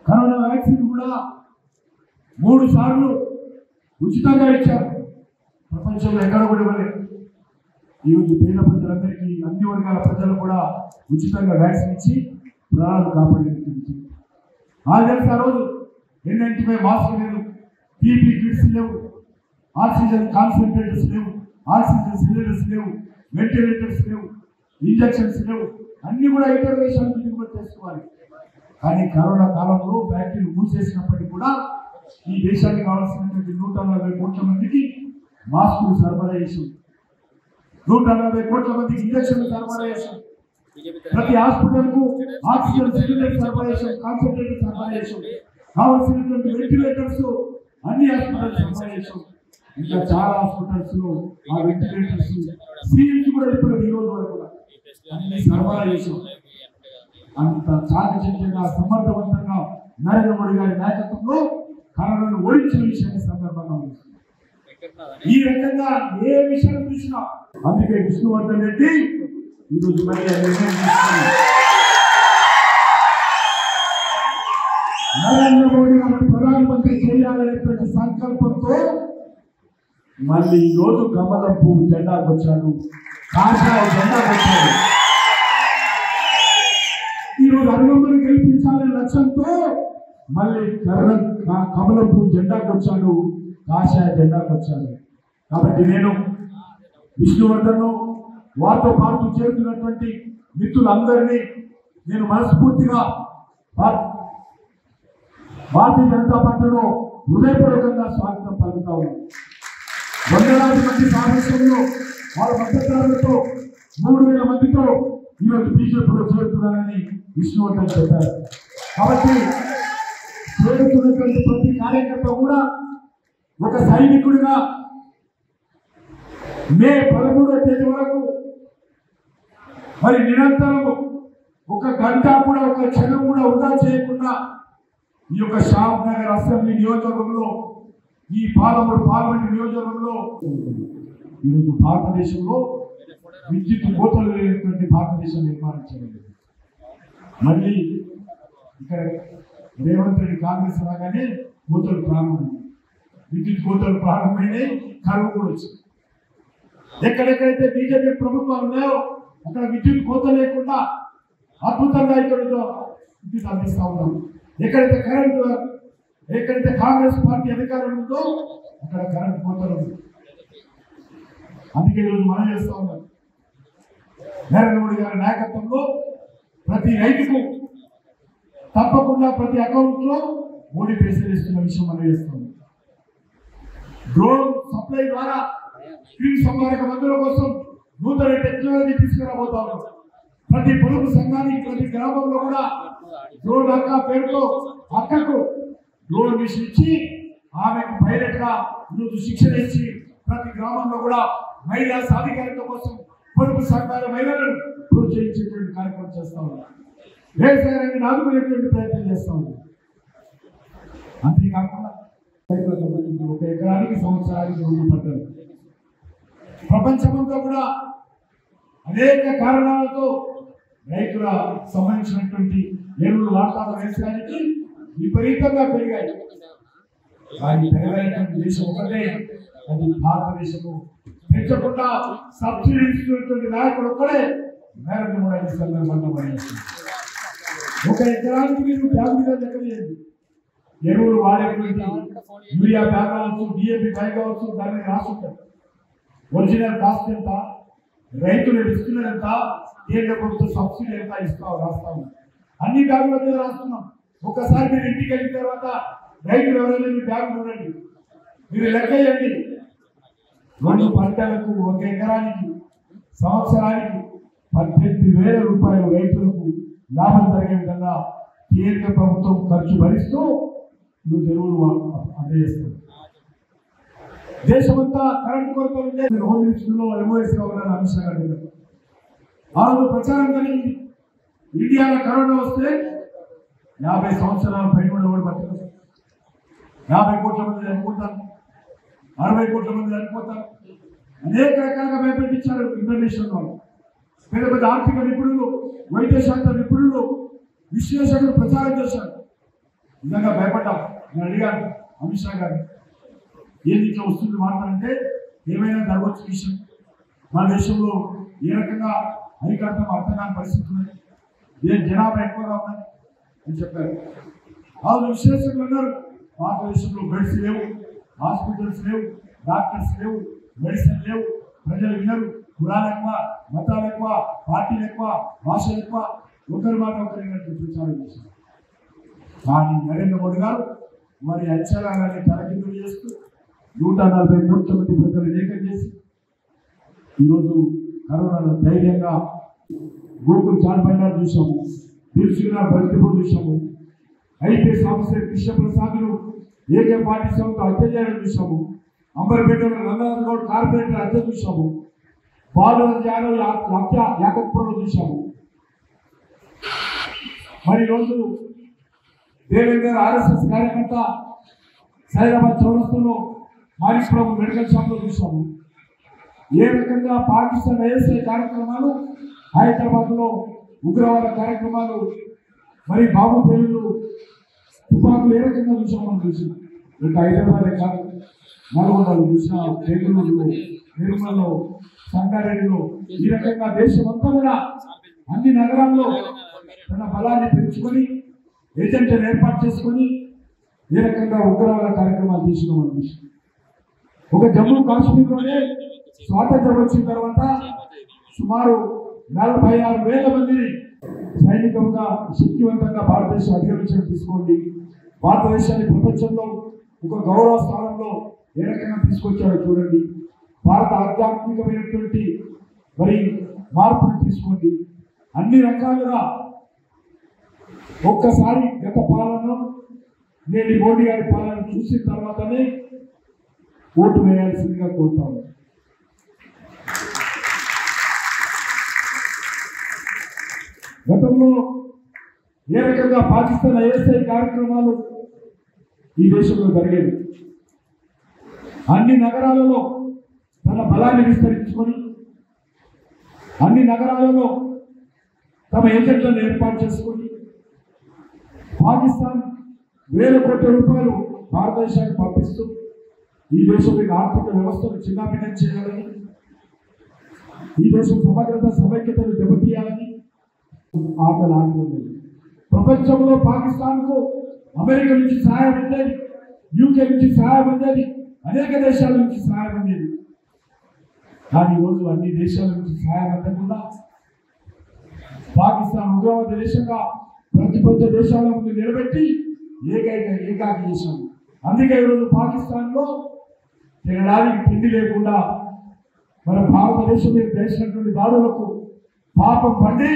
Corona vaccine కూడా 3 సార్లు ఉచితంగా ఇచ్చారు. ప్రపంచంలో ఎక్కడ కూడా ఇవ్వలేదు. ఈరోజు పేద ప్రజలందరికీ అన్ని వర్గాల ప్రజలు కూడా ఉచితంగా వ్యాక్సిన్ ఇచ్చి ప్రాణాలు కాపాడేది. ఆ రోజు N95 మాస్క్ లేదు, పీపీ కిట్స్ లేవు, ఆక్సిజన్ కాన్సన్ట్రేటర్స్ లేవు, ఆక్సిజన్ సిలిండర్స్ లేవు, వెంటిలేటర్స్ లేవు, ఇంజక్షన్స్ లేవు. అన్ని కూడా ఇతర దేశాలకు దిగుమతి చేసుకోవాలి. కానీ కరోనా కాలంలో ఫ్యాక్టరీలు మూసేసినప్పటికీ కూడా ఈ దేశానికి కావాల్సినటువంటి 140 కోట్ల మందికి మాస్కులు సరఫరా చేసాం, 140 కోట్ల మందికి ఇంజక్షన్లు సరఫరా చేసాం, ప్రతి హాస్పిటల్కు ఆక్సిజన్ సిలిండర్ సరఫరా చేసాం, కాన్సన్ట్రేటర్ సరఫరా చేసాం, కావాల్సినటువంటి వెంటిలేటర్స్ అన్ని హాస్పిటల్స్ సరఫరా చేసాం. ఇంకా చాలా హాస్పిటల్స్ లో ఆ వెంటిలేటర్స్ సీఎంసీ కూడా ఇప్పుడు ఈ రోజు వరకు కూడా అన్ని సరఫరా చేసాం. అంత చాకచక్యంగా సమర్థవంతంగా నరేంద్ర మోడీ గారి నాయకత్వంలో కరోనాను ఓడించిన విషయాన్ని సందర్భంగా ఈ రకంగా ఏ విషయం చూసినా అందుకే విష్ణువర్ధన్ రెడ్డి ఈరోజు మరి నిర్ణయం తీసుకున్నారు. నరేంద్ర మోడీ గారు ప్రధానమంత్రి చేయాలనేటువంటి సంకల్పంతో మళ్ళీ ఈ రోజు కమలం పువ్వు జెండాకు వచ్చాడు, కాషాయ జెండాకు వచ్చాడు. ఈరోజు అనుభవం గెలిపించాలనే లక్ష్యంతో మళ్ళీ కమలం పువ్వు జెండాకు వచ్చాడు, కాషాయ జెండాకు వచ్చాడు. కాబట్టి నేను విష్ణువర్ధన్ వారితో పాటు చేరుతున్నటువంటి మిత్రులందరినీ నేను మనస్ఫూర్తిగా భారతీయ జనతా పార్టీలో హృదయపూర్వకంగా స్వాగతం పలుకుతా ఉన్నాను. వందలాది మంది సామర్థ్యంలో వాళ్ళ మద్దతుదారులతో 3,000 మందితో ఈరోజు బీజేపీలో చేరుతున్నారని విష్ణువర్ధన్ చెప్పారు. కాబట్టి చేరుతున్నటువంటి ప్రతి కార్యకర్త కూడా ఒక సైనికుడిగా మే 13వ తేదీ వరకు మరి నిరంతరం ఒక గంట కూడా ఒక క్షణం కూడా వృధా చేయకుండా ఈ యొక్క షాద్ నగర్ అసెంబ్లీ నియోజకవర్గంలో ఈ పార్లమెంట్ నియోజకవర్గంలో ఈరోజు భారతదేశంలో విద్యుత్ కోతలు లేనటువంటి భారతదేశం నిర్మాణం చేయలేదు. మళ్ళీ ఇక్కడ రేవంత్ రెడ్డి కాంగ్రెస్ రాగానే కోతలు ప్రారంభమైంది, విద్యుత్ కోతలు ప్రారంభమైనాయి, కరువు కూడా వచ్చింది. ఎక్కడెక్కడైతే బీజేపీ ప్రభుత్వాలు ఉన్నాయో అక్కడ విద్యుత్ కోత లేకుండా అద్భుతంగా ఇక్కడ విద్యుత్ అందిస్తా ఉన్నాం. ఎక్కడైతే కాంగ్రెస్ పార్టీ అధికారం ఉందో అక్కడ కరెంట్ కోతలు ఉంది. అందుకే ఈరోజు మనం చేస్తా ఉన్నాం నరేంద్ర మోడీ గారి నాయకత్వంలో ప్రతి రైతుకు తప్పకుండా ప్రతి అకౌంట్ లో మోడీ పైసలు ఇస్తున్న విషయం మనం చేస్తాం. డ్రోన్ సప్లై ద్వారా క్రిమి సంహారక మందుల కోసం నూతన టెక్నాలజీ తీసుకురాబోతా ఉన్నాం. ప్రతి పొదుపు సంఘానికి ప్రతి గ్రామంలో కూడా డ్రోన్ అక్క పేరుతో అక్కకు డ్రోన్ మిషన్ ఇచ్చి ఆమెకు పైలట్ గా ఈరోజు శిక్షణ ఇచ్చి ప్రతి గ్రామంలో కూడా మహిళా సాధికారిత కోసం పొదుపు సంఘాల మహిళలను ప్రోత్సహించేటువంటి కార్యక్రమం చేస్తా ఉన్నాం. వ్యవసాయ రంగాన్ని ఆదుకునేటువంటి ప్రయత్నం చేస్తా ఉన్నాం. అంతేకాకుండా ఒక ఎకరానికి సంవత్సరానికి 2 పంటలు ప్రపంచమంతా కూడా అనేక కారణాలతో రైతుల సంబంధించినటువంటి ఎరువులు వాడతారు వ్యవసాయానికి విపరీతంగా పెరిగాయి. కానీ పెరగైనటువంటి దేశం ఒకటే, అది భారతదేశము. పెంచకుండా సబ్సిడీ ఇస్తున్నటువంటి నాయకుడు ఒక్కడే నరేంద్ర మోడీ సందర్భంగా ఒక ఎకరానికి మీరు బ్యాగ్ మీద లెక్క చేయండి. ఎరువులు వాడేటువంటి యూరియా బ్యాగ్ కావచ్చు, డిఏపి బ్యాగ్ కావచ్చు, దాని మీద రాసుంటారు. ఒరిజినల్ కాస్ట్ ఎంత, రైతులు ఇస్తున్నది ఎంత, కేంద్ర ప్రభుత్వ సబ్సిడీ ఎంత రాస్తాము. అన్ని బ్యాగుల మీద రాస్తున్నాం. ఒకసారి మీరు ఇంటికి వెళ్ళిన తర్వాత రైతులు ఎవరైనా మీ బ్యాగ్ చూడండి, మీరు లెక్క చేయండి. 2 పంటలకు ఒక ఎకరానికి సంవత్సరానికి 18,000 రూపాయలు రైతులకు లాభం జరిగే విధంగా కేంద్ర ప్రభుత్వం ఖర్చు భరిస్తూ నువ్వు ఎరువులు అందజేస్తారు. దేశమంతా కరెంటు కొరత ఉంటే హోమ్ మినిస్టర్లో ఎంఓఎస్ కావాలని అంశం అడిగారు. ఆ రోజు ప్రచారం జరిగింది. ఇండియాలో కరోనా వస్తే 50 సంవత్సరాల పైన కూడా బతుకు, 50 కోట్ల మంది చనిపోతారు, 60 కోట్ల మంది చనిపోతారు. అనేక రకాలుగా భయపెట్టించారు ఇంటర్నేషనల్ వాళ్ళు. పెద్ద పెద్ద ఆర్థిక నిపుణులు, వైద్య శాస్త్ర నిపుణులు, విశ్లేషకులు ప్రచారం చేశారు. నిజంగా భయపడ్డాం. నేను అడిగాను అమిత్ షా గారు, ఏది ఇట్లా వస్తుంది వార్త అంటే ఏమైనా జరగవచ్చు విషయం, మన దేశంలో ఏ రకంగా అధికారులు అర్థం కాని పరిస్థితి ఉన్నది, ఏ జనాభా ఎక్కువగా ఉన్నది అని చెప్పారు. వాళ్ళు విశ్లేషకులు అన్నారు భారతదేశంలో బెడ్స్ లేవు, హాస్పిటల్స్ లేవు, డాక్టర్స్ లేవు, మెడిసిన్ లేవు, ప్రజలు వినరు, కులాలు ఎక్కువ, మతాలు ఎక్కువ, పార్టీలు ఎక్కువ, భాషలు ఎక్కువ, ఒకరి మాట ఒకరినట్టు ప్రచారం చేశారు. కానీ నరేంద్ర మోడీ గారు మరి అంచనాలని తలకిందులు చేస్తూ 140 కోట్ల మంది ప్రజలు ఏకం చేసి ఈరోజు కరోనాను ధైర్యంగా గోకుల్ చాట్ బండారు చూసాము, పిలుచుకున్న బతిపూర్ చూసాము, ఐపీఎస్ ఆఫీసర్ కృష్ణప్రసాద్ను AK-47తో హత్య చేయడం చూసాము, అంబర్పేటలో నందనాథ్ గౌడ్ కార్పొరేటర్ హత్య చూసాము, బాలరాజ్ యాదవ్ హత్య యాకత్పురంలో చూసాము. మరి రోజు దేవేందర్ RSS కార్యకర్త సైదాబాద్ చౌరస్తాలో మారిపురం మెడికల్ షాప్లో చూసాము. ఏ రకంగా పాకిస్తాన్ ISI కార్యక్రమాలు, హైదరాబాద్లో ఉగ్రవాద కార్యక్రమాలు, మరి బాబు పేర్లు తుపాకులు ఏ రకంగా చూసాం మనం చూసాం. ఇక హైదరాబాదే కాదు, నల్గొండలో చూసిన, బెంగళూరులో, నిర్మల్లో, సంగారెడ్డిలో, ఈ రకంగా దేశం అంతా కూడా అన్ని నగరాల్లో తన బలాన్ని పెంచుకొని ఏజెంట్లను ఏర్పాటు చేసుకొని ఏ రకంగా ఉగ్రవాద కార్యక్రమాలు తీసుకున్నామని విషయం. ఒక జమ్మూ కాశ్మీర్లోనే స్వాతంత్రం వచ్చిన తర్వాత సుమారు 46,000 మందిని సైనికంగా శక్తివంతంగా భారతదేశం అధిగమించడం తీసుకోండి. భారతదేశాన్ని ప్రపంచంలో ఒక గౌరవ స్థానంలో ఏ రకంగా తీసుకొచ్చారో చూడండి. భారత ఆధ్యాత్మికమైనటువంటి మరి మార్పులు తీసుకోండి. అన్ని రకాలుగా ఒక్కసారి గత పాలన నేటి మోడీ గారి పాలన చూసిన తర్వాతనే ఓటు వేయాల్సిందిగా కోరుతాము. గతంలో ఏ రకంగా పాకిస్తాన్ ISI కార్యక్రమాలు ఈ దేశంలో జరిగేది, అన్ని నగరాలలో తన బలాన్ని విస్తరించుకొని అన్ని నగరాలలో తమ ఏజెంట్లను ఏర్పాటు చేసుకొని పాకిస్తాన్ వేల కోట్ల రూపాయలు భారతదేశానికి పంపిస్తూ ఈ దేశం ఆర్థిక వ్యవస్థను చిన్నాభిన్నం చేయాలని, ఈ దేశం సమగ్రత సమైక్యతను దెబ్బతీయాలని ఆటలు ఆడుతుంది. ప్రపంచంలో పాకిస్తాన్కు అమెరికా నుంచి సహాయం ఉండేది, UK నుంచి సహాయం ఉండేది, అనేక దేశాల నుంచి సహాయం ఉండేది. కానీ ఈరోజు అన్ని దేశాల నుంచి సహాయం అందకుండా పాకిస్తాన్ ఉగ్రవాద దేశంగా ప్రతిపక్ష దేశాల ముందు నిలబెట్టి ఏకాకి చేశాం. అందుకే ఈరోజు పాకిస్తాన్లో తినడానికి తిండి లేకుండా మన భారతదేశం మీద చేసినటువంటి దాడులకు పాపం పండి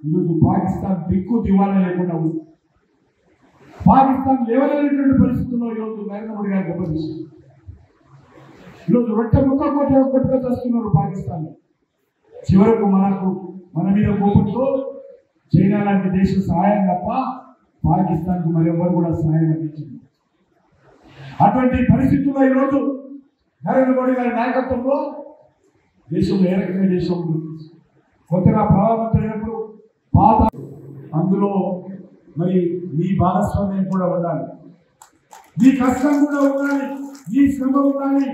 ఈరోజు పాకిస్తాన్ దిక్కు దివాలా లేకుండా ఉంది. పాకిస్తాన్ లేవలేనటువంటి పరిస్థితుల్లో ఈరోజు నరేంద్ర మోడీ గారు గమనించారు. ఈరోజు రొట్టె ముక్క కొట్టుకు చేస్తున్నారు పాకిస్తాన్. చివరకు మన మీద కోపంతో చైనా లాంటి దేశం సహాయం తప్ప పాకిస్తాన్కు మరెవరు కూడా సహాయం అందించింది. అటువంటి పరిస్థితుల్లో ఈరోజు నరేంద్ర మోడీ గారి నాయకత్వంలో దేశంలో ఏ రకంగా దేశం కొత్తగా ప్రధానమంత్రి అయినప్పుడు పాత అందులో మరి మీ భాగస్వామ్యం కూడా ఉండాలి, మీ కష్టం కూడా ఉండాలి, మీ శ్రమ ఉండాలి,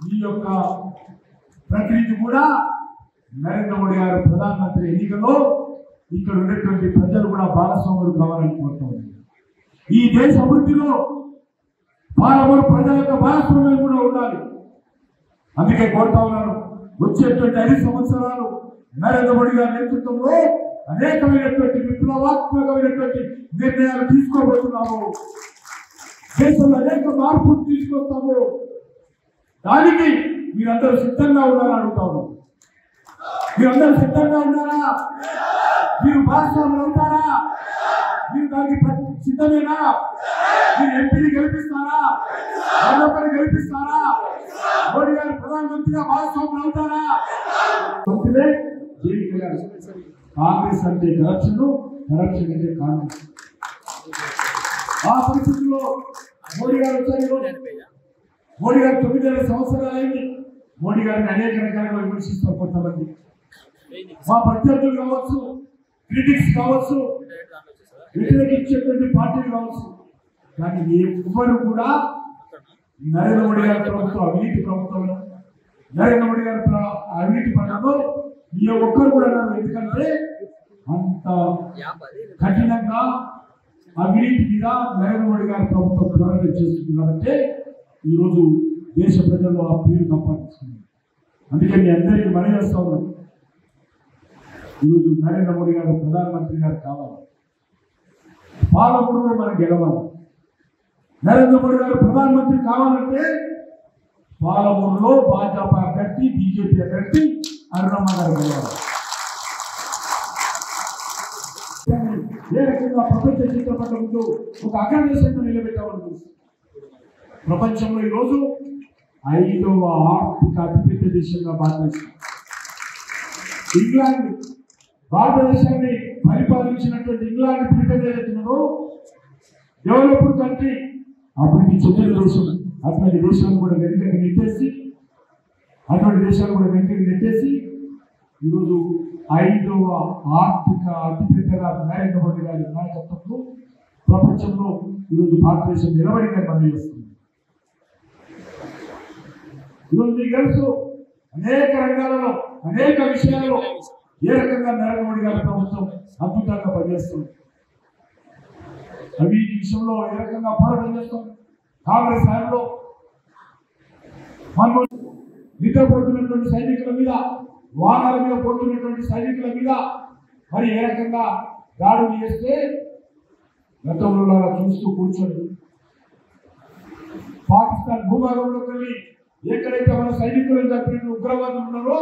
మీ యొక్క ప్రతినిధి కూడా నరేంద్ర మోడీ గారు ప్రధానమంత్రి ఎన్నికల్లో ఇక్కడ ఉన్నటువంటి ప్రజలు కూడా భాగస్వాములు కావాలని కోరుతారు. ఈ దేశ అభివృద్ధిలో పాలమూరు ప్రజల యొక్క భాగస్వామ్యం కూడా ఉండాలి. అందుకే కోరుతా ఉన్నాను, వచ్చేటువంటి 5 సంవత్సరాలు నరేంద్ర మోడీ గారి నేతృత్వంలో అనేకమైనటువంటి విప్లవాత్మకమైనటువంటి నిర్ణయాలు తీసుకోబోతున్నాము. దేశంలో అనేక మార్పులు తీసుకొస్తాము. దానికి మీరందరూ సిద్ధంగా ఉన్నారని అడుగుతాము. మీరందరూ సిద్ధంగా ఉన్నారా? మీరు భాగస్వాములు అవుతారా? మీరు దానికి సిద్ధమేనా? మీరు ఎంపీని గెలిపిస్తారా? మరొకరిని గెలిపిస్తారా? మోడీ గారు ప్రధానమంత్రిగా భాగస్వాములు అవుతారా? మంత్రులే జైలుకెళ్ళారు. కాంగ్రెస్ అంటే కరప్షన్, కరప్షన్ అంటే కాంగ్రెస్. ఆ పరిస్థితుల్లో మోడీ గారు వచ్చారు. మోడీ గారు 9 సంవత్సరాలు అయింది. మోడీ గారిని అనేక రకాలుగా విమర్శిస్తాం కొంతమంది. మా ప్రత్యర్థులు కావచ్చు, క్రిటిక్స్ కావచ్చు, వ్యతిరేకించేటువంటి పార్టీలు కావచ్చు, కానీ ఎవ్వరు కూడా నరేంద్ర మోడీ గారి ప్రభుత్వం అవినీతి ప్రభుత్వంలో, నరేంద్ర మోడీ గారి అవినీతి పనుల్లో ఈ ఒక్కరు కూడా నాకు ఎందుకంటే అంత కఠినంగా అవినీతి మీద నరేంద్ర మోడీ గారి ప్రభుత్వం పోరాటం చేస్తుంది కాబట్టి ఈరోజు దేశ ప్రజల్లో ఆ పేరు సంపాదిస్తుంది. అందుకే మీ అందరికీ మనవి చేస్తా ఉన్నాను, ఈరోజు నరేంద్ర మోడీ గారు ప్రధానమంత్రి గారు కావాలి, పాలమూరులో మనం గెలవాలి. నరేంద్ర మోడీ గారు ప్రధానమంత్రి కావాలంటే పాలమూరులో భాజపా అభ్యర్థి, బీజేపీ అభ్యర్థి అరుణమ్మ గారు గెలవాలి. ఏ రకంగా ప్రపంచ చిత్రపటం ముందు ఒక అగ్రదేశంగా నిలబెట్టామని చూసి ప్రపంచంలో ఈరోజు 5వ ఆర్థిక అతిపెద్ద దేశంగా భారతదేశం. ఇంగ్లాండ్ భారతదేశాన్ని పరిపాలించినటువంటి ఇంగ్లాండ్ బ్రిటన్ ఏదైతున్నదో డెవలప్డ్ కంట్రీ, అభివృద్ధి చెందిన దేశం, అటువంటి దేశాలు కూడా వెనుకకి నెట్టేసి ఈరోజు 5వ ఆర్థిక అతిపెద్దగా నరేంద్ర మోడీ గారి నాయకత్వంలో ప్రపంచంలో ఈరోజు భారతదేశం నిలబడిగా పనిచేస్తుంది. ఈరోజు మీకు తెలుసు అనేక రంగాలలో అనేక విషయాల్లో ఏ రకంగా నరేంద్ర మోడీ గారి ప్రభుత్వం అద్భుతంగా పనిచేస్తుంది. అవినీతి విషయంలో ఏ రకంగా పోరాటం చేస్తాం. కాంగ్రెస్ హయాంలో మనం నిద్రపోతున్నటువంటి సైనికుల మీద, వాహనాల మీద పోతున్నటువంటి సైనికుల మీద మరి ఏ రకంగా దాడులు చేస్తే గతంలో చూస్తూ కూర్చొని పాకిస్తాన్ భూభాగంలోకి వెళ్ళి ఎక్కడైతే మన సైనికులను చంపిన ఉగ్రవాదులు ఉన్నారో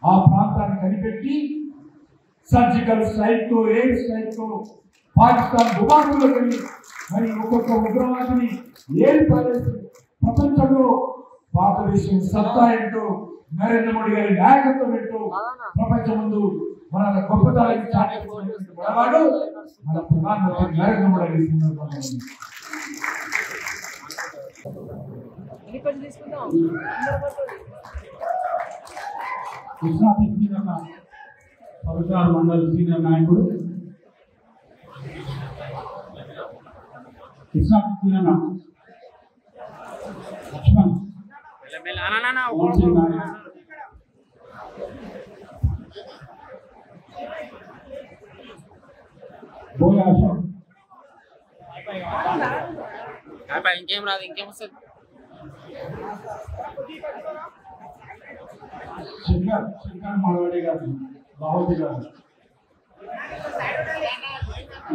ఆ ప్రాంతాన్ని కనిపెట్టి సర్జికల్ స్ట్రైక్ తో, ఎయిర్ స్ట్రైక్ తో పాకిస్తాన్ భూభాగంలోకి వెళ్ళి మరి ఒక్కొక్క ఉగ్రవాదిని ఏరి పారేసి ప్రపంచంలో భారతదేశం సత్తా ఏంటో, నరేంద్ర మోడీ గారి నాయకత్వం ఏంటో ప్రపంచం ముందు మన గొప్పతనాన్ని చాటినటువంటి మనవాడు మన ప్రధానమంత్రి నరేంద్ర మోడీ గారి కృష్ణా పవిత్ర మండలి సీనియర్ నాయకుడు కృష్ణా లక్ష్మణ్ బోయ అశోక్ ఇంకేం రాదు, ఇంకేం వస్తుంది. శంకర్ మాడవాడి గారు, బాహుడి గారు,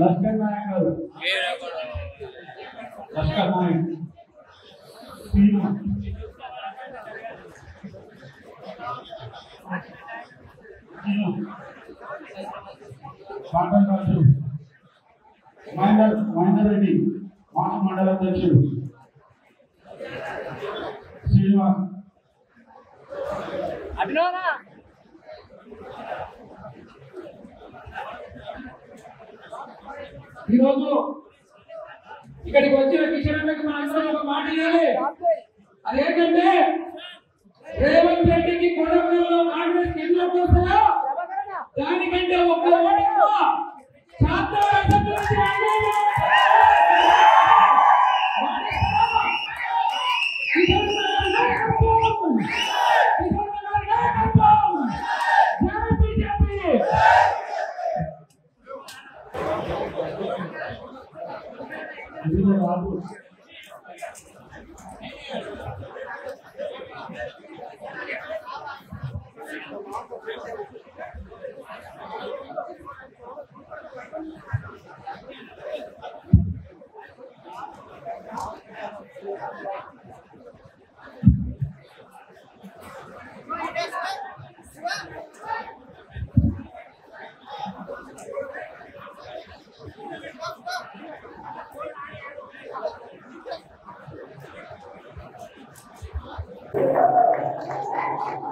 లష్కర్ నాయక్ గారు, లష్కర్ నాయక్, కాటన్ రాజు, మహేందర్ రెడ్డి, మాజీ మండల అధ్యక్షుడు, శ్రీనివాస్, ఈరోజు ఇక్కడికి వచ్చిన కిషన్కి మనందరం ఒక మాట ఇవ్వాలి. అదేంటంటే రేవంత్ రెడ్డికి కొడంగల్లో కాంగ్రెస్ ఎన్ని ఓట్లు వస్తాయో దానికంటే ఒక్క ఓటు ఎక్కువ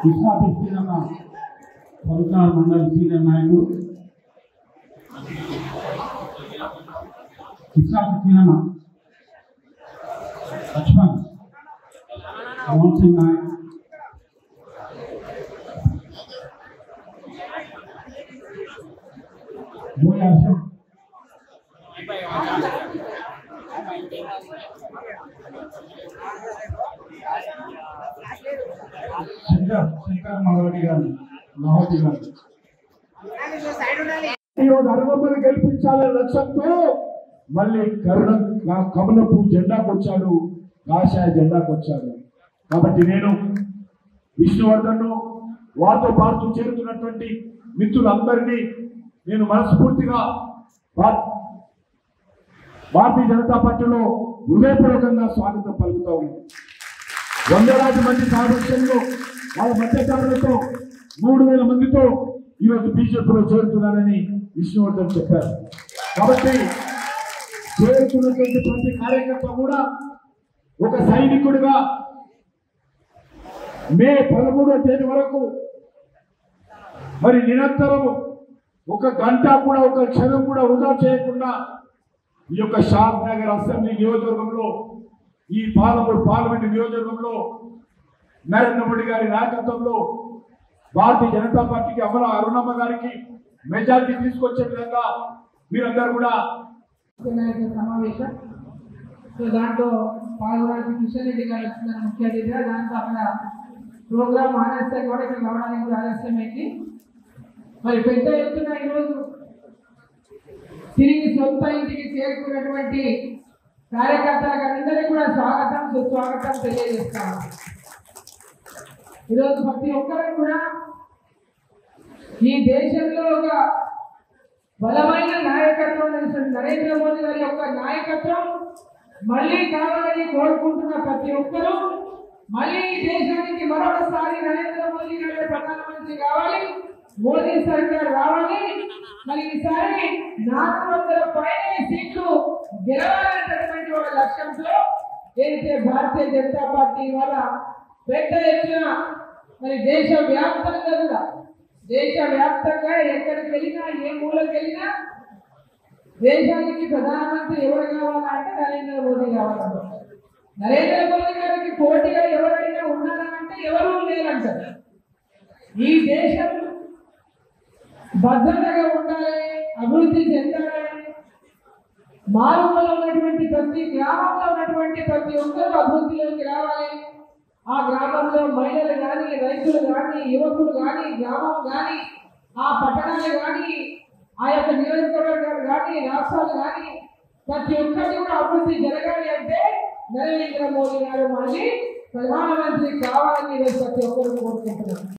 కృష్ణా పవిత్ర మండలి సీనియర్ నాయకుడు కృష్ణా లక్ష్మణ్ మోహన్ సింగ్ నాయక్ భూయాసం శంకర్ మాధవరెడ్డి గారు లాహోటి గారు ఈరోజు అరుణమ్మను గెలిపించాలనే లక్ష్యంతో మళ్ళీ కమలపు జెండాకు వచ్చాడు, కాషాయ జెండాకు వచ్చాడు. కాబట్టి నేను విష్ణువర్ధన్ వారితో పాటు చేరుతున్నటువంటి మిత్రులందరినీ నేను మనస్ఫూర్తిగా భారతీయ జనతా పార్టీలో హృదయపూర్వకంగా స్వాగతం పలుకుతా ఉన్నాను. వందలాది మంది సాదృశ్యంలో వాళ్ళ మధ్యకారులతో 3,000 మందితో ఈరోజు బీజేపీలో చేరుతున్నారని విష్ణువర్ధన్ చెప్పారు. కాబట్టి చేరుతున్నటువంటి ప్రతి కార్యకర్త కూడా ఒక సైనికుడిగా మే 13వ తేదీ వరకు మరి నిరంతరం ఒక గంట కూడా ఒక క్షణం కూడా వృధా చేయకుండా ఈ యొక్క షాద్ నగర్ అసెంబ్లీ నియోజకవర్గంలో ఈ పార్లమెంట్ నియోజకవర్గంలో నరేంద్ర మోడీ గారి నాయకత్వంలో భారతీయ జనతా పార్టీకి అరుణమ్మ గారికి మెజార్టీ తీసుకొచ్చే విధంగా మీరందరూ కూడా సమావేశం. సో దాంట్లో పాల్గొనడానికి కిషన్ రెడ్డి గారు వచ్చిందని ముఖ్య అతిథిగా, దాంట్లో అక్కడ ప్రోగ్రామ్ ఆలస్యం కూడా ఇక్కడ రావడానికి కూడా ఆలస్యమైంది. మరి పెద్ద ఎత్తున ఈరోజు తిరిగి సొంత ఇంటికి చేరుకున్నటువంటి కార్యకర్తలకు అందరికీ కూడా స్వాగతం సుస్వాగతం తెలియజేస్తాము. ఈరోజు ప్రతి ఒక్కరు కూడా ఈ దేశంలో ఒక బలమైన నాయకత్వం నరేంద్ర మోదీ గారి యొక్క నాయకత్వం మళ్ళీ కావాలని కోరుకుంటున్న ప్రతి ఒక్కరూ మళ్ళీ ఈ దేశానికి మరొకసారి నరేంద్ర మోదీ గారి ప్రధానమంత్రి కావాలి, మోదీ సర్కార్ రావాలి, మరి ఈసారి 400 పైనే సీట్లు గెలవాలనేటటువంటి ఒక లక్ష్యంతో ఏదైతే భారతీయ జనతా పార్టీ వాళ్ళ పెద్ద ఎత్తున మరి దేశవ్యాప్తంగా ఎక్కడికి వెళ్ళినా ఏ మూలకి వెళ్ళినా దేశానికి ప్రధానమంత్రి ఎవరు కావాలంటే నరేంద్ర మోదీ కావాలంటారు. నరేంద్ర మోదీ గారికి పోటీగా ఎవరైనా ఉన్నారంటే ఎవరూ లేరంటారు. ఈ దేశం భద్రతగా ఉండాలి, అభివృద్ధి చెందాలి, మారుమూలలో ఉన్నటువంటి ప్రతి గ్రామంలో ఉన్నటువంటి ప్రతి ఒక్కరూ అభివృద్ధిలోకి రావాలి. ఆ గ్రామంలో మహిళలు కానీ, రైతులు కానీ, యువకులు కానీ, గ్రామం కానీ, ఆ పట్టణాలు కానీ, ఆ యొక్క నియోజకవర్గాలు కానీ, రాష్ట్రాలు కానీ ప్రతి ఒక్కరికి కూడా అభివృద్ధి జరగాలి అంటే నరేంద్ర మోదీ గారు మళ్ళీ ప్రధానమంత్రి కావాలని ప్రతి ఒక్కరు కోరుకుంటున్నారు.